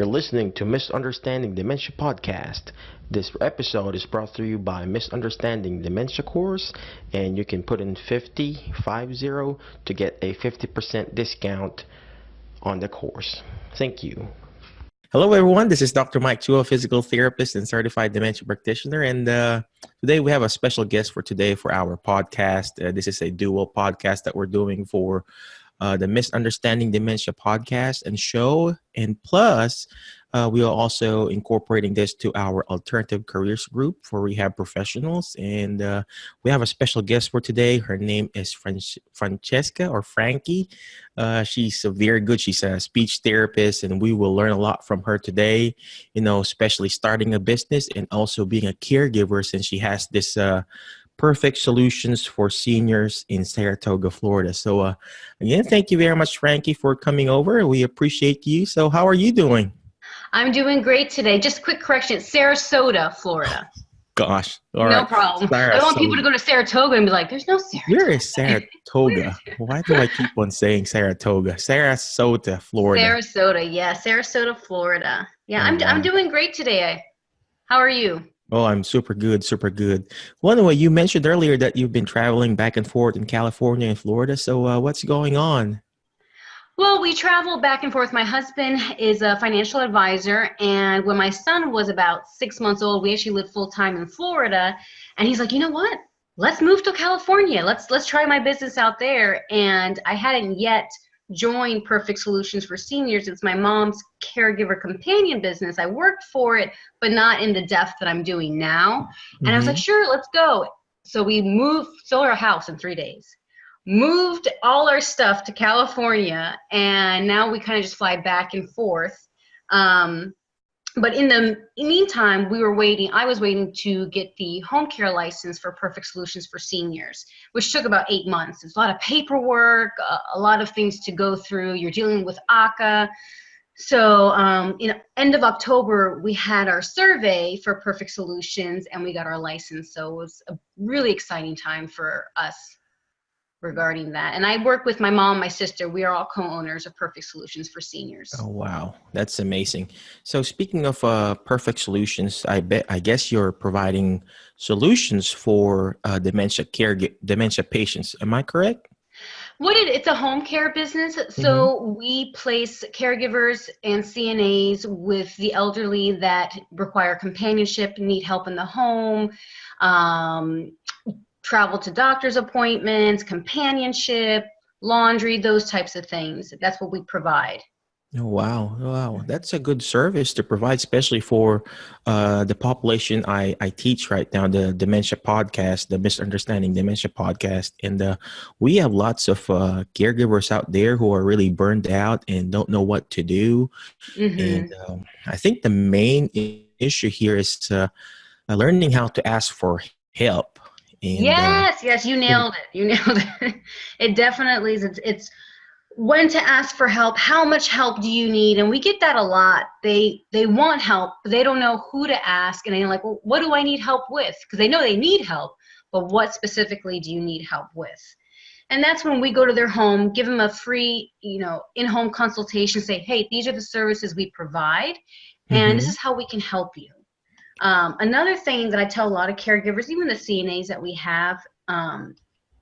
You're listening to Misunderstanding Dementia Podcast. This episode is brought to you by Misunderstanding Dementia Course, and you can put in 50 to get a 50% discount on the course. Thank you. Hello, everyone. This is Dr. Mike Chua, physical therapist and certified dementia practitioner. And today we have a special guest for today for our podcast. This is a dual podcast that we're doing for the Misunderstanding Dementia podcast and show. And plus, we are also incorporating this to our alternative careers group for rehab professionals. And we have a special guest for today. Her name is Francesca or Frankie. She's very good. She's a speech therapist, and we will learn a lot from her today, especially starting a business and also being a caregiver, since she has this perfect solutions for seniors in Sarasota, Florida. So again, thank you very much, Frankie, for coming over. We appreciate you. So how are you doing? I'm doing great today. Just quick correction, Sarasota, Florida. Gosh. All no right. problem. I don't want people to go to Saratoga and be like, there's no Saratoga. Where is Saratoga? Why do I keep on saying Saratoga? Sarasota, Florida. Sarasota, yeah. Sarasota, Florida. Yeah, I'm doing great today. How are you? Oh, I'm super good, super good. Well, anyway, you mentioned earlier that you've been traveling back and forth in California and Florida. So what's going on? Well, we travel back and forth. My husband is a financial advisor, and when my son was about 6 months old, we actually lived full-time in Florida, and he's like, you know what? Let's move to California. Let's try my business out there. And I hadn't yet joined Perfect Solutions for Seniors. It's my mom's caregiver companion business. I worked for it, but not in the depth that I'm doing now. And I was like, sure, let's go. So we sold our house in 3 days. Moved all our stuff to California, and now we kind of just fly back and forth. But in the meantime, I was waiting to get the home care license for Perfect Solutions for Seniors, which took about 8 months. It's a lot of paperwork, a lot of things to go through. You're dealing with ACA. So end of October, we had our survey for Perfect Solutions, and we got our license. So it was a really exciting time for us regarding that. And I work with my mom, my sister. We are all co-owners of Perfect Solutions for Seniors. Oh, wow. That's amazing. So speaking of Perfect Solutions, I guess you're providing solutions for dementia patients. Am I correct? It's a home care business. So we place caregivers and CNAs with the elderly that require companionship, need help in the home, travel to doctor's appointments, companionship, laundry, those types of things. That's what we provide. Oh, wow. Wow. That's a good service to provide, especially for the population I teach right now, the Dementia Podcast, the Misunderstanding Dementia Podcast. And we have lots of caregivers out there who are really burned out and don't know what to do. And I think the main issue here is learning how to ask for help. And, yes, you nailed it. You nailed it. It definitely is. It's when to ask for help. How much help do you need? And we get that a lot. They want help, but they don't know who to ask. And they're like, well, what do I need help with? Because they know they need help, but what specifically do you need help with? And that's when we go to their home, give them a free, in-home consultation, say, hey, these are the services we provide, and this is how we can help you. Another thing that I tell a lot of caregivers, even the CNAs that we have,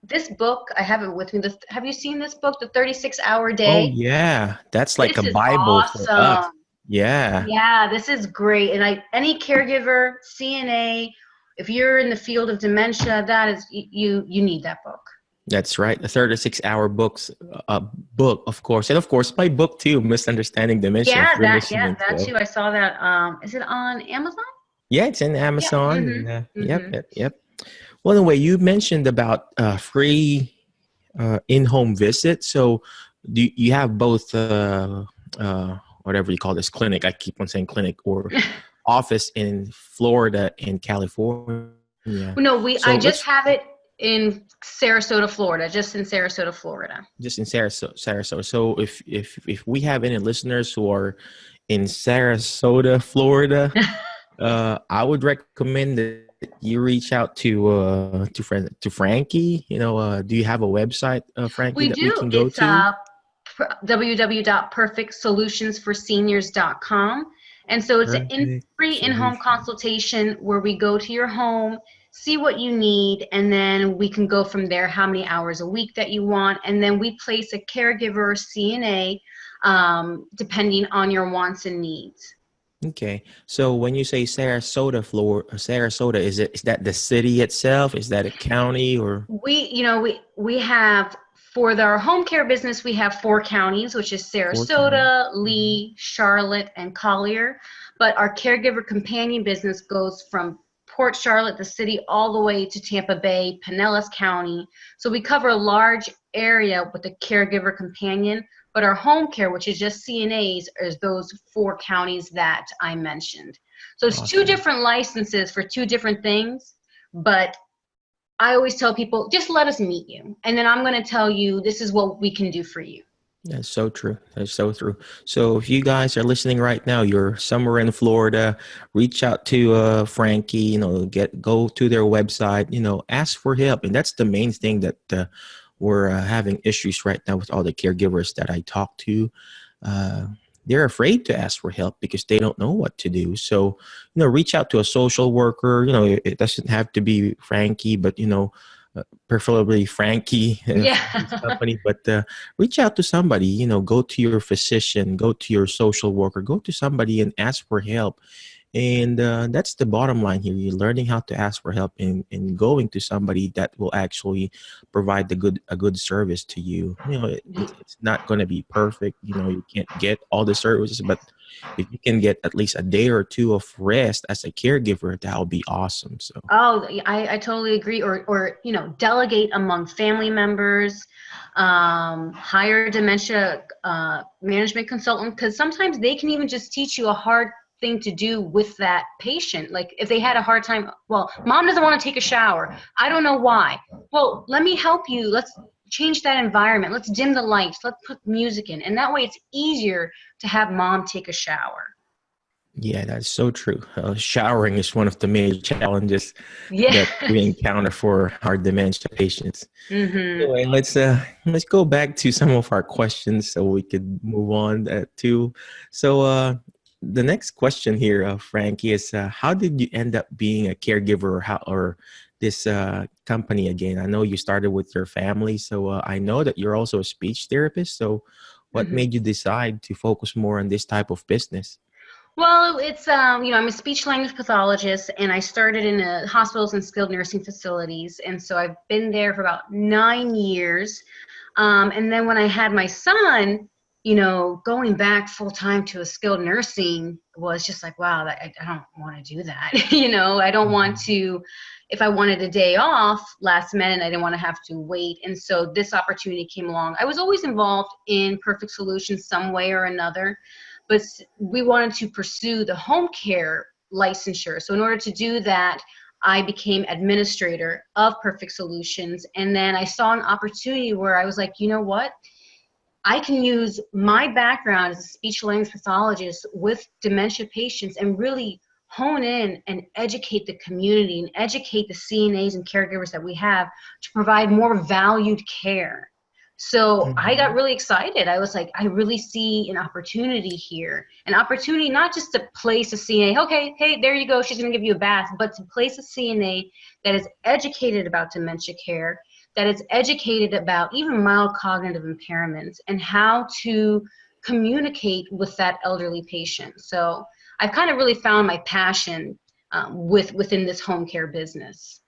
this book, I have it with me. Have you seen this book, The 36-Hour Day? Oh, yeah. That's like a Bible for us. Yeah. Yeah, this is great. And any caregiver, CNA, if you're in the field of dementia, that is, you need that book. That's right. The 36-hour book, of course. And of course, my book too, Misunderstanding Dementia. Yeah, that too. I saw that. Is it on Amazon? Yeah, it's in Amazon. Yep. Well, anyway, you mentioned about free in-home visit. So do you have both, whatever you call this, clinic, I keep on saying clinic, or office in Florida and California? No, I just have it in Sarasota, Florida, just in Sarasota, Florida. Just in Sarasota. So if we have any listeners who are in Sarasota, Florida, I would recommend that you reach out to Frankie. Do you have a website, Frankie, we that do. we can go to? www.perfectsolutionsforseniors.com. And so it's a Perfect free in-home solution. consultation where we go to your home, see what you need, and then we can go from there, how many hours a week that you want, and then we place a caregiver or CNA depending on your wants and needs. Okay. So when you say Sarasota, Florida, Sarasota, is that the city itself? Is that a county or We have, for our home care business, we have 4 counties, which is four counties? Sarasota, Lee, Charlotte, and Collier. But our caregiver companion business goes from Port Charlotte, the city, all the way to Tampa Bay, Pinellas County. So we cover a large area with the caregiver companion. But our home care, which is just CNAs, is those 4 counties that I mentioned. So it's 2 Awesome. different licenses for 2 different things, but I always tell people, just let us meet you. And then I'm going to tell you, this is what we can do for you. That's so true. That's so true. So if you guys are listening right now, you're somewhere in Florida, reach out to Frankie, go to their website, ask for help. And that's the main thing that we're having issues right now with all the caregivers that I talk to. They're afraid to ask for help because they don't know what to do. So, reach out to a social worker. It doesn't have to be Frankie, but, preferably Frankie Yeah. company, but reach out to somebody, go to your physician, go to your social worker, go to somebody and ask for help. And that's the bottom line here. You're learning how to ask for help and going to somebody that will actually provide a good service to you. It's not going to be perfect. You can't get all the services, but if you can get at least a day or 2 of rest as a caregiver, that'll be awesome. So. Oh, I totally agree. Or delegate among family members, hire a dementia management consultant, because sometimes they can even just teach you a hard thing to do with that patient. Like if they had a hard time, well, mom doesn't want to take a shower. I don't know why. Well, let me help you. Let's change that environment. Let's dim the lights. Let's put music in. And that way it's easier to have mom take a shower. Yeah, that's so true. Showering is one of the major challenges Yeah. that we encounter for our dementia patients. Mm-hmm. Anyway, let's go back to some of our questions so we could move on to. So the next question here, Frankie, is how did you end up being a caregiver or this company again? I know you started with your family, so I know that you're also a speech therapist. So what made you decide to focus more on this type of business? Well, it's, I'm a speech language pathologist, and I started in hospitals and skilled nursing facilities. And so I've been there for about 9 years. And then when I had my son, going back full time to a skilled nursing was just like, wow, I don't want to do that. I don't want to, if I wanted a day off last minute, I didn't want to have to wait. And so this opportunity came along. I was always involved in Perfect Solutions some way or another, but we wanted to pursue the home care licensure. So in order to do that, I became administrator of Perfect Solutions. And then I saw an opportunity where I was like, you know what? I can use my background as a speech language pathologist with dementia patients and really hone in and educate the community and educate the CNAs and caregivers that we have to provide more valued care. So I got really excited. I was like, I really see an opportunity here. An opportunity not just to place a CNA, okay, hey, there you go, she's going to give you a bath, but to place a CNA that is educated about dementia care, that is educated about even mild cognitive impairments and how to communicate with that elderly patient. So I've kind of really found my passion within this home care business.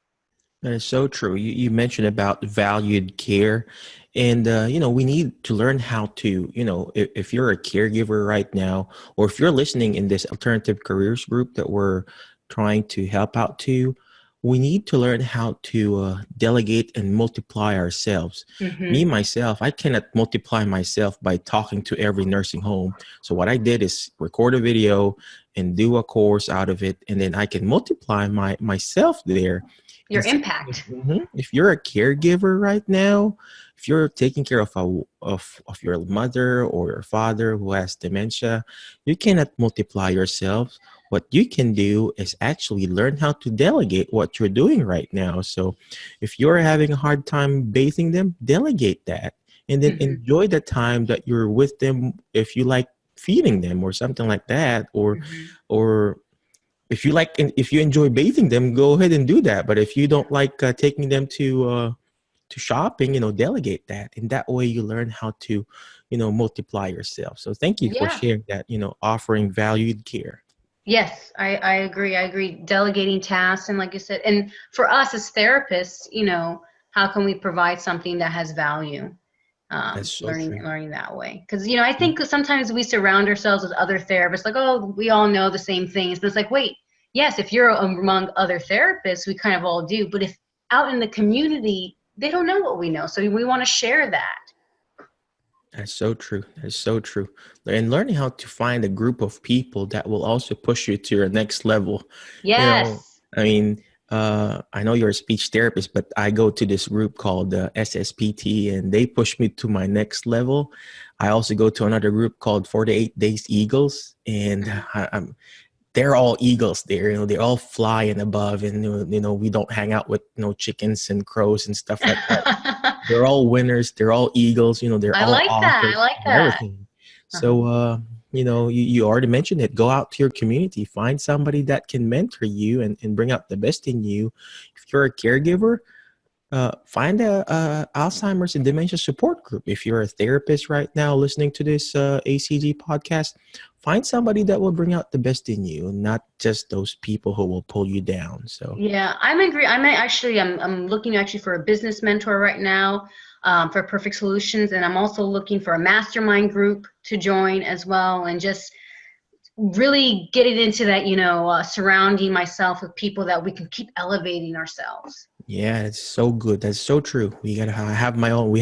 That is so true. You mentioned about valued care. And, we need to learn how to, if you're a caregiver right now, or if you're listening in this alternative careers group that we're trying to help out to, we need to learn how to delegate and multiply ourselves. Me, myself, I cannot multiply myself by talking to every nursing home. So what I did is record a video and do a course out of it. And then I can multiply myself there. Your impact. If you're a caregiver right now, if you're taking care of your mother or your father who has dementia, you cannot multiply yourself. What you can do is actually learn how to delegate what you're doing right now. So if you're having a hard time bathing them, delegate that. and then enjoy the time that you're with them. If you like feeding them or something like that, or if you enjoy bathing them, go ahead and do that. But if you don't like taking them to shopping, delegate that. And that way you learn how to, multiply yourself. So thank you for sharing that, offering valued care. Yes, I agree. I agree. Delegating tasks. And like you said, and for us as therapists, how can we provide something that has value? That's so learning that way. Because, I think sometimes we surround ourselves with other therapists, like, oh, we all know the same things. But it's like, wait, yes, if you're among other therapists, we kind of all do. But if out in the community, they don't know what we know. So we want to share that. That's so true. That's so true. And learning how to find a group of people that will also push you to your next level. Yes. I know you're a speech therapist, but I go to this group called SSPT, and they push me to my next level. I also go to another group called 48 Days Eagles, and they're all eagles there. They all fly and above, and we don't hang out with chickens and crows and stuff like that. They're all winners. They're all eagles. They're all authors. I like that. Everything. So you already mentioned it. Go out to your community, find somebody that can mentor you and bring out the best in you. If you're a caregiver, find a Alzheimer's and dementia support group. If you're a therapist right now listening to this ACG podcast, find somebody that will bring out the best in you, not just those people who will pull you down. So yeah, I'm agree. I'm looking actually for a business mentor right now for Perfect Solutions, and I'm also looking for a mastermind group to join as well, and just really getting into that, surrounding myself with people that we can keep elevating ourselves. Yeah, it's so good. That's so true. We gotta have my own.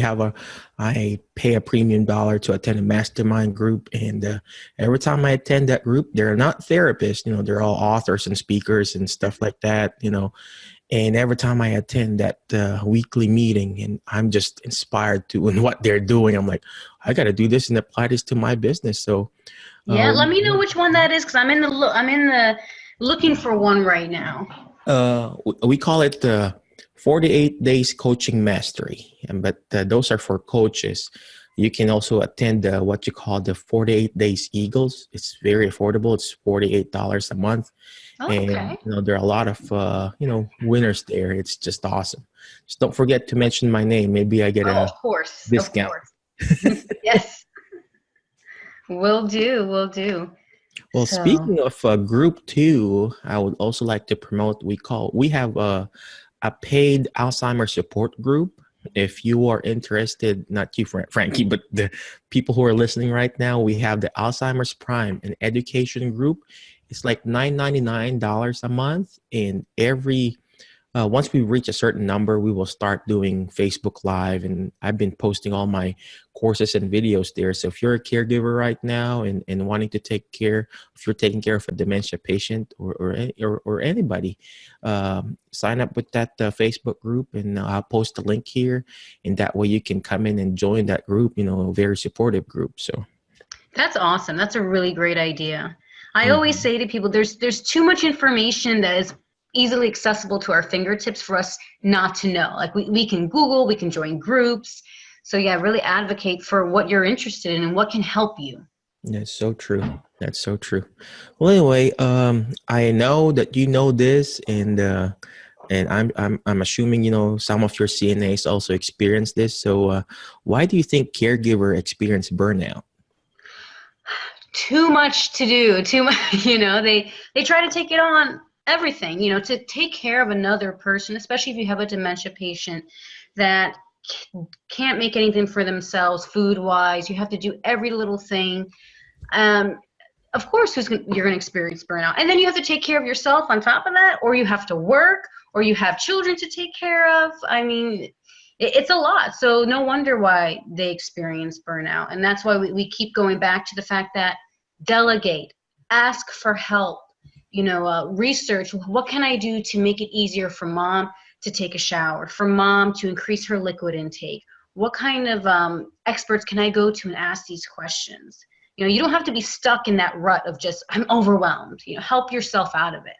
I pay a premium dollar to attend a mastermind group, and every time I attend that group, they're not therapists. They're all authors and speakers and stuff like that. And every time I attend that weekly meeting, and I'm just inspired in what they're doing, I'm like, I got to do this and apply this to my business. So yeah, let me know which one that is, because I'm in the looking for one right now. We call it 48 Days Coaching Mastery, but those are for coaches. You can also attend what you call the 48 Days Eagles. It's very affordable. It's $48 a month. Oh, okay. And there are a lot of winners there. It's just awesome. Just don't forget to mention my name. Maybe I get a discount. Of course. Yes. Will do. Well, speaking of group 2, I would also like to promote. We have a paid Alzheimer's support group. If you are interested, not you, Frankie, but the people who are listening right now, we have the Alzheimer's Prime, an education group. It's like $9.99 a month, and once we reach a certain number, we will start doing Facebook Live, and I've been posting all my courses and videos there. So if you're a caregiver right now and wanting to if you're taking care of a dementia patient or anybody, sign up with that Facebook group, and I'll post the link here, and that way you can come in and join that group. A very supportive group. So that's awesome. That's a really great idea. I always say to people, there's too much information that is easily accessible to our fingertips for us not to know. Like we can Google, we can join groups. So yeah, really advocate for what you're interested in and what can help you. That's so true. That's so true. Well, anyway, I know that you know this, and I'm assuming some of your CNAs also experience this. So why do you think caregiver experience burnout? Too much to do, too much, they try to take it on everything, to take care of another person, especially if you have a dementia patient that can't make anything for themselves food-wise. You have to do every little thing. Of course, you're going to experience burnout. And then you have to take care of yourself on top of that, or you have to work, or you have children to take care of. I mean, it's a lot. So no wonder why they experience burnout. And that's why we keep going back to the fact that delegate, ask for help, research. What can I do to make it easier for mom to take a shower, for mom to increase her liquid intake? What kind of experts can I go to and ask these questions? You don't have to be stuck in that rut of just, I'm overwhelmed. Help yourself out of it.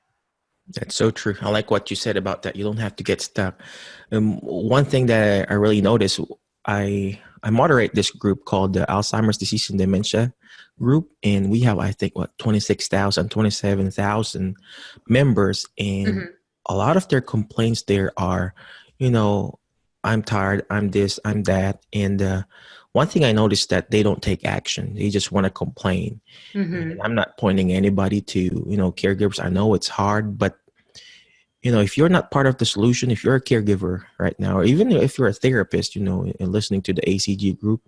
That's so true. I like what you said about that. You don't have to get stuck. One thing that I really noticed, I I moderate this group called the Alzheimer's Disease and Dementia Group, and we have, I think, 26,000, 27,000 members, and Mhm. a lot of their complaints there are, you know, I'm tired, I'm this, I'm that, and one thing I noticed that they don't take action; they just want to complain. And Mhm. I'm not pointing anybody to, caregivers. I know it's hard, but if you're not part of the solution, if you're a caregiver right now, or even if you're a therapist, and listening to the ACG group,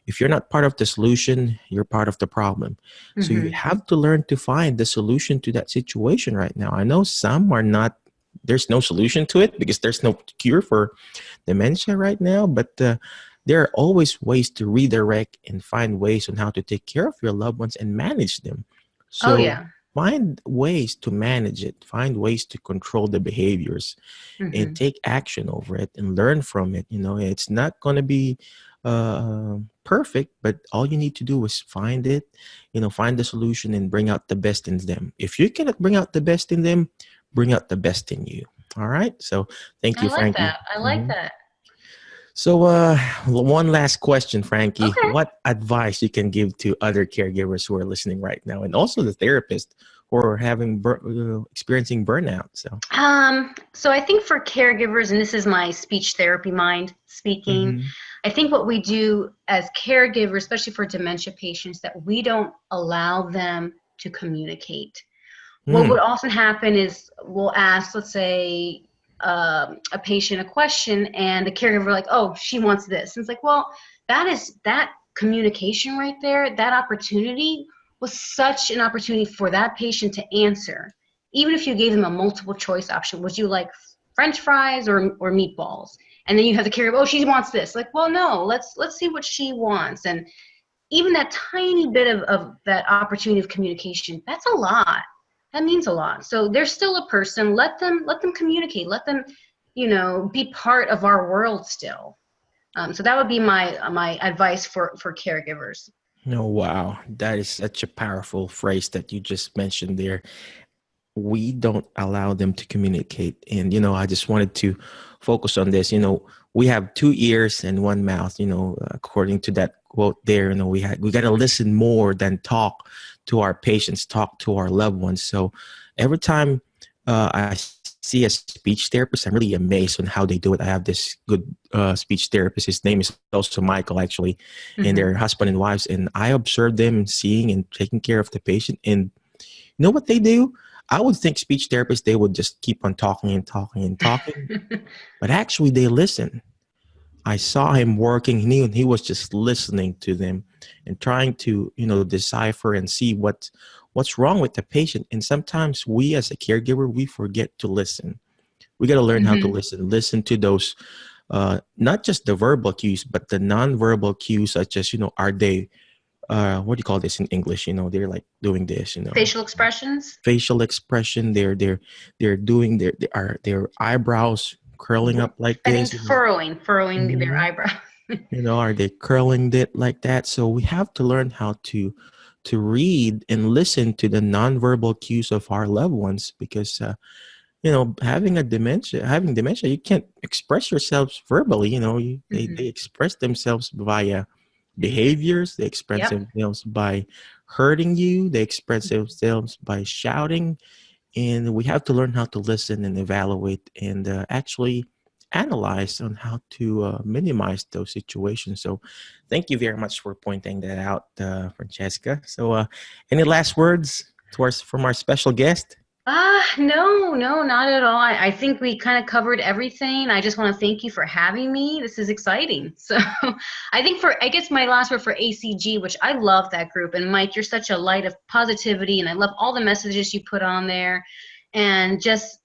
if you're not part of the solution, you're part of the problem. So you Mhm. have to learn to find the solution to that situation right now. I know some are not, there's no solution to it because there's no cure for dementia right now, but there are always ways to redirect and find ways on how to take care of your loved ones and manage them. Oh So yeah. find ways to manage it, find ways to control the behaviors and Mhm. take action over it and learn from it. It's not going to be perfect, but all you need to do is find it, find the solution and bring out the best in them. If you cannot bring out the best in them, bring out the best in you. All right. So thank I you, like Frankie. that. I like Mhm. that. So, one last question, Frankie. Okay. What advice you can give to other caregivers who are listening right now, and also the therapist who are experiencing burnout? So, So I think for caregivers, and this is my speech therapy mind speaking, mm-hmm. I think what we do as caregivers, especially for dementia patients, that we don't allow them to communicate. What would often happen is we'll ask, let's say, a patient a question, and the caregiver like, oh, she wants this. And it's like, well, that communication right there, that opportunity was such an opportunity for that patient to answer. Even if you gave them a multiple choice option, would you like French fries or meatballs? And then you have the caregiver, oh, she wants this. Like, well, no, let's see what she wants. And even that tiny bit of that opportunity of communication, that's a lot. That means a lot. So they're still a person. Let them communicate. Let them, be part of our world still. So that would be my advice for caregivers. Oh, wow. That is such a powerful phrase that you just mentioned there. We don't allow them to communicate. And, I just wanted to focus on this. We have 2 ears and 1 mouth, according to that quote there, we got to listen more than talk to our patients, talk to our loved ones. So every time I see a speech therapist, I'm really amazed on how they do it. I have this good speech therapist. His name is also Michael, actually, and Mm-hmm. they're husband and wives. And I observe them seeing and taking care of the patient. And you know what they do? I would think speech therapists, they would just keep on talking and talking and talking, but actually they listen. I saw him working. He was just listening to them and trying to, decipher and see what's wrong with the patient. And sometimes we as a caregiver, we forget to listen. We got to learn how to Mm-hmm. listen to those, not just the verbal cues, but the nonverbal cues, such as, are they, what do you call this in English? They're like doing this, Facial expressions. facial expression. They're doing their eyebrows curling up like I think this. it's furrowing their Mhm. eyebrow. Are they curling it like that? So we have to learn how to read and listen to the nonverbal cues of our loved ones, because having dementia, you can't express yourselves verbally. They Mm-hmm. express themselves via behaviors. They express Yep. themselves by hurting you. They express themselves by shouting. And we have to learn how to listen and evaluate and actually analyze on how to minimize those situations. So thank you very much for pointing that out, Francesca. So any last words from our special guest? No, not at all. I think we kind of covered everything. I just want to thank you for having me. This is exciting. So I guess my last word for ACG, which I love that group. And Mike, you're such a light of positivity, and I love all the messages you put on there. And just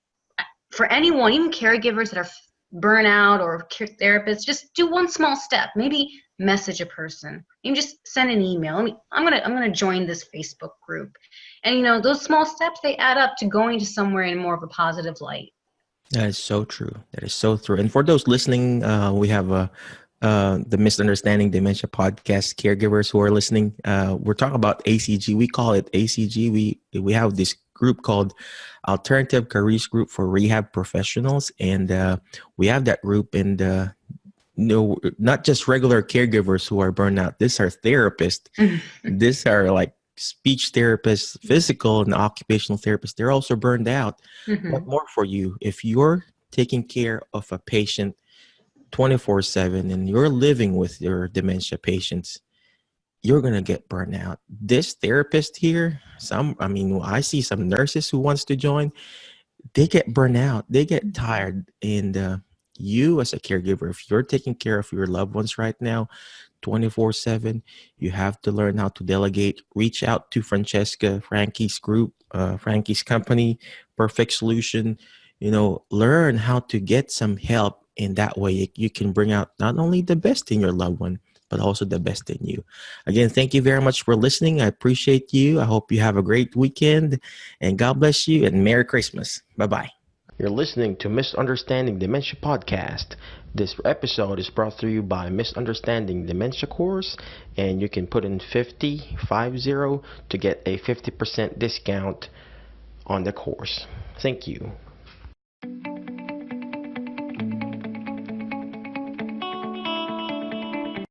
for anyone, even caregivers that are burnout or therapists, just do one small step. Maybe message a person. Maybe just send an email. I'm gonna join this Facebook group. And those small steps, they add up to going to somewhere in more of a positive light. That is so true. That is so true. And for those listening, we have the Misunderstanding Dementia podcast caregivers who are listening. We're talking about ACG. We call it ACG. We have this group called Alternative Careers Group for Rehab Professionals, and we have that group. And no, not just regular caregivers who are burned out. These are therapists. These are like speech therapists, physical and occupational therapists. They're also burned out. What more for you? If you're taking care of a patient 24/7 and you're living with your dementia patients, you're going to get burned out. This therapist here, I see some nurses who wants to join, they get burned out, they get tired. And you as a caregiver, if you're taking care of your loved ones right now 24/7, you have to learn how to delegate. Reach out to Francesca, Frankie's group, Frankie's company, Perfect Solution. Learn how to get some help. In that way, you can bring out not only the best in your loved one, but also the best in you. Again, thank you very much for listening. I appreciate you. I hope you have a great weekend, and God bless you, and Merry Christmas. Bye-bye. You're listening to Misunderstanding Dementia Podcast. This episode is brought to you by Misunderstanding Dementia Course, and you can put in 50 to get a 50% discount on the course. Thank you.